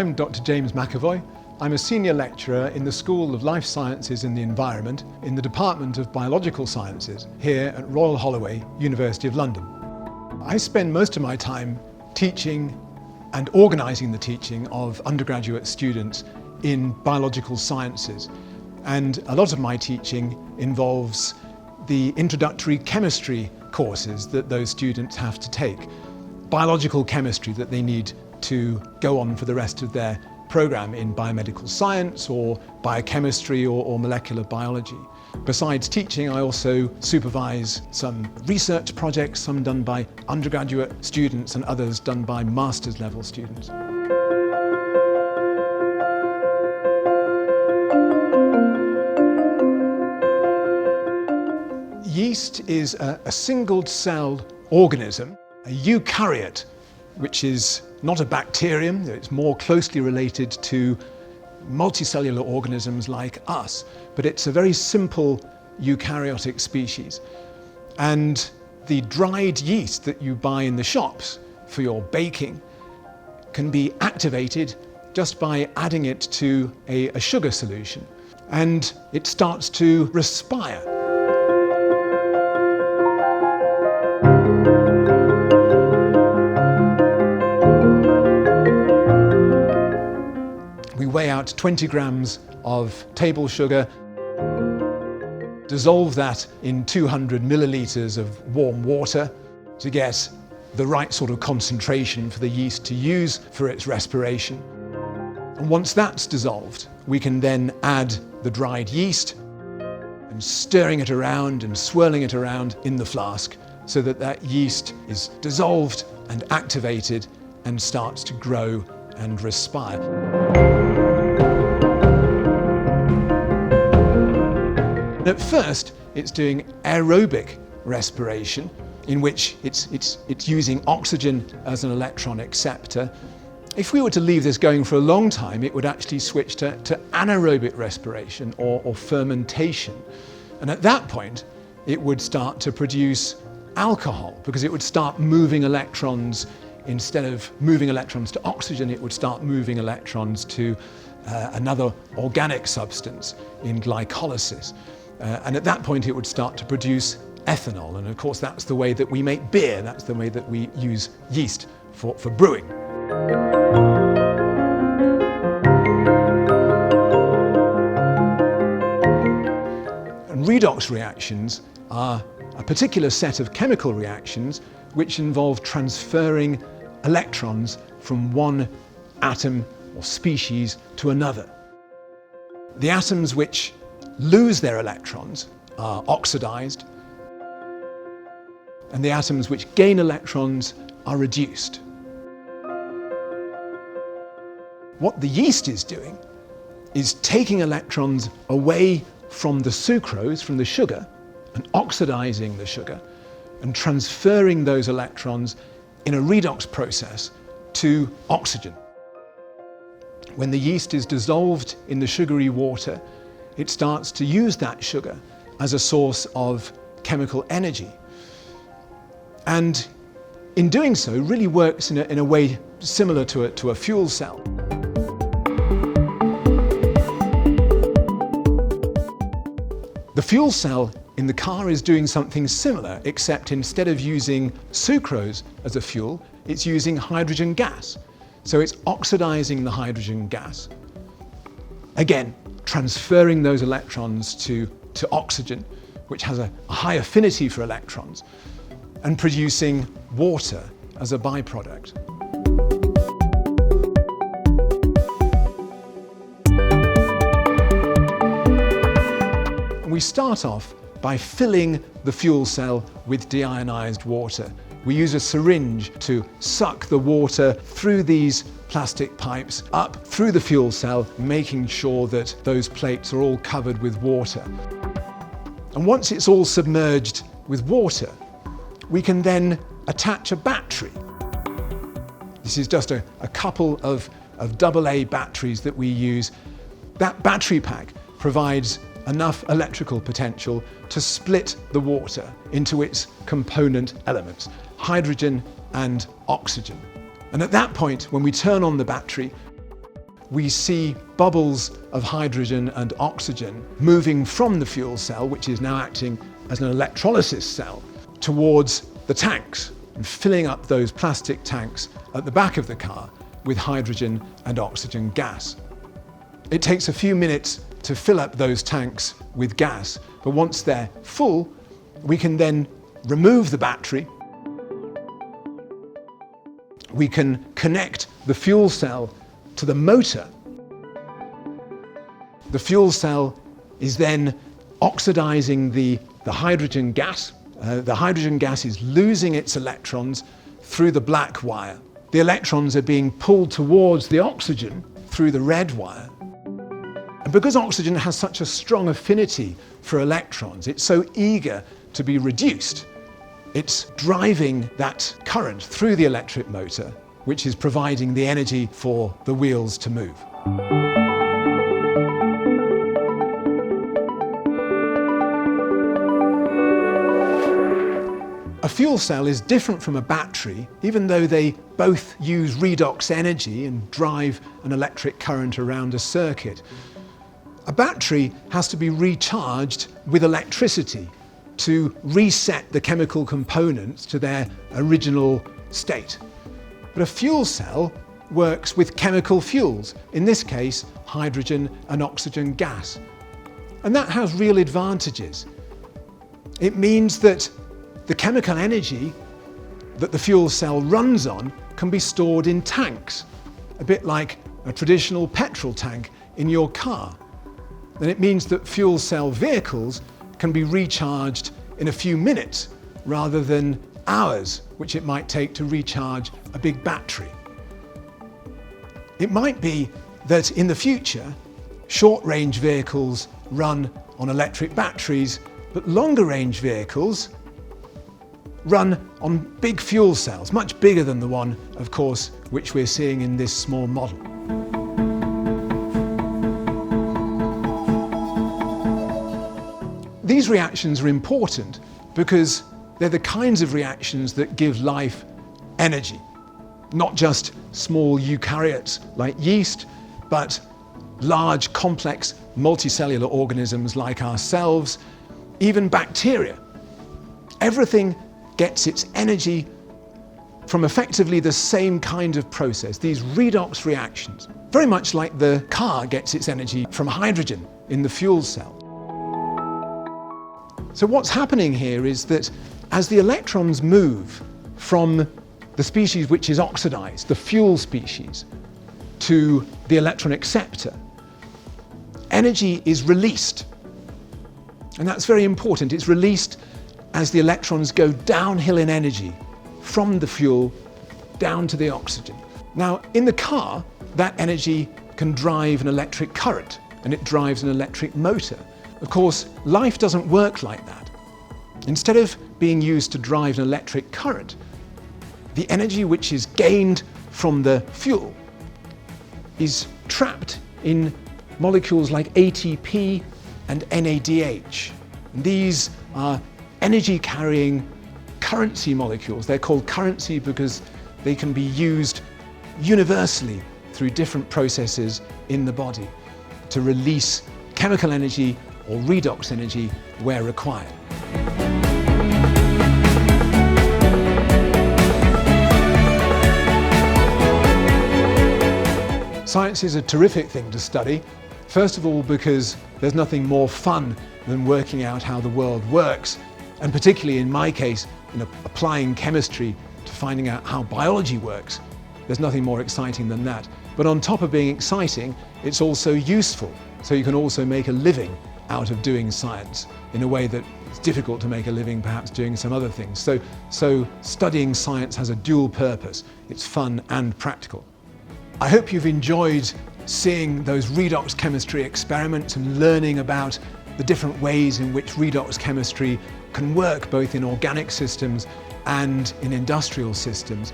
I'm Dr. James McAvoy. I'm a senior lecturer in the School of Life Sciences and the Environment in the Department of Biological Sciences here at Royal Holloway, University of London. I spend most of my time teaching and organising the teaching of undergraduate students in biological sciences. And a lot of my teaching involves the introductory chemistry courses that those students have to take, biological chemistry that they need to go on for the rest of their programme in biomedical science or biochemistry or molecular biology. Besides teaching, I also supervise some research projects, some done by undergraduate students and others done by master's level students. Yeast is a single-celled organism, a eukaryote, which is not a bacterium. It's more closely related to multicellular organisms like us, but it's a very simple eukaryotic species. And the dried yeast that you buy in the shops for your baking can be activated just by adding it to a sugar solution, and it starts to respire. We weigh out 20 grams of table sugar, dissolve that in 200 millilitres of warm water to get the right sort of concentration for the yeast to use for its respiration. And once that's dissolved, we can then add the dried yeast and stirring it around and swirling it around in the flask so that that yeast is dissolved and activated and starts to grow and respire. At first, it's doing aerobic respiration, in which it's using oxygen as an electron acceptor. If we were to leave this going for a long time, it would actually switch to anaerobic respiration or fermentation. And at that point, it would start to produce alcohol, because it would start moving electrons. Instead of moving electrons to oxygen, it would start moving electrons to another organic substance in glycolysis. And at that point, it would start to produce ethanol. And of course, that's the way that we make beer. That's the way that we use yeast for brewing. And redox reactions are a particular set of chemical reactions which involve transferring electrons from one atom or species to another. The atoms which lose their electrons are oxidized, and the atoms which gain electrons are reduced. What the yeast is doing is taking electrons away from the sucrose, from the sugar, and oxidizing the sugar, and transferring those electrons in a redox process to oxygen. When the yeast is dissolved in the sugary water, it starts to use that sugar as a source of chemical energy. And in doing so, really works in a way similar to a fuel cell. The fuel cell in the car is doing something similar, except instead of using sucrose as a fuel, it's using hydrogen gas. So it's oxidizing the hydrogen gas. Again, transferring those electrons to oxygen, which has a high affinity for electrons, and producing water as a byproduct. We start off by filling the fuel cell with deionized water. We use a syringe to suck the water through these plastic pipes up through the fuel cell, making sure that those plates are all covered with water. And once it's all submerged with water, we can then attach a battery. This is just a couple of AA batteries that we use. That battery pack provides enough electrical potential to split the water into its component elements, hydrogen and oxygen. And at that point, when we turn on the battery, we see bubbles of hydrogen and oxygen moving from the fuel cell, which is now acting as an electrolysis cell, towards the tanks and filling up those plastic tanks at the back of the car with hydrogen and oxygen gas. It takes a few minutes to fill up those tanks with gas, but once they're full, we can then remove the battery. We can connect the fuel cell to the motor. The fuel cell is then oxidizing the hydrogen gas. The hydrogen gas is losing its electrons through the black wire. The electrons are being pulled towards the oxygen through the red wire. And because oxygen has such a strong affinity for electrons, it's so eager to be reduced. It's driving that current through the electric motor, which is providing the energy for the wheels to move. A fuel cell is different from a battery, even though they both use redox energy and drive an electric current around a circuit. A battery has to be recharged with electricity to reset the chemical components to their original state. But a fuel cell works with chemical fuels, in this case, hydrogen and oxygen gas. And that has real advantages. It means that the chemical energy that the fuel cell runs on can be stored in tanks, a bit like a traditional petrol tank in your car. And it means that fuel cell vehicles can be recharged in a few minutes rather than hours, which it might take to recharge a big battery. It might be that in the future, short-range vehicles run on electric batteries, but longer-range vehicles run on big fuel cells, much bigger than the one, of course, which we're seeing in this small model. These reactions are important because they're the kinds of reactions that give life energy. Not just small eukaryotes like yeast, but large, complex, multicellular organisms like ourselves, even bacteria. Everything gets its energy from effectively the same kind of process, these redox reactions, very much like the car gets its energy from hydrogen in the fuel cell. So what's happening here is that as the electrons move from the species which is oxidized, the fuel species, to the electron acceptor, energy is released. And that's very important. It's released as the electrons go downhill in energy from the fuel down to the oxygen. Now, in the car, that energy can drive an electric current, and it drives an electric motor. Of course, life doesn't work like that. Instead of being used to drive an electric current, the energy which is gained from the fuel is trapped in molecules like ATP and NADH. These are energy-carrying currency molecules. They're called currency because they can be used universally through different processes in the body to release chemical energy or redox energy where required. Science is a terrific thing to study. First of all, because there's nothing more fun than working out how the world works, and particularly in my case, applying chemistry to finding out how biology works. There's nothing more exciting than that. But on top of being exciting, it's also useful. So you can also make a living out of doing science in a way that it's difficult to make a living perhaps doing some other things. So studying science has a dual purpose. It's fun and practical. I hope you've enjoyed seeing those redox chemistry experiments and learning about the different ways in which redox chemistry can work both in organic systems and in industrial systems.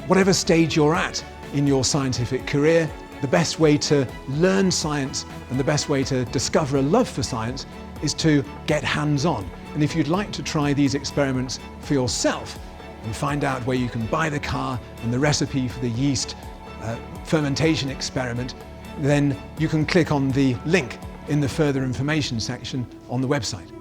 Whatever stage you're at in your scientific career, the best way to learn science and the best way to discover a love for science is to get hands-on. And if you'd like to try these experiments for yourself and find out where you can buy the car and the recipe for the yeast fermentation experiment, then you can click on the link in the further information section on the website.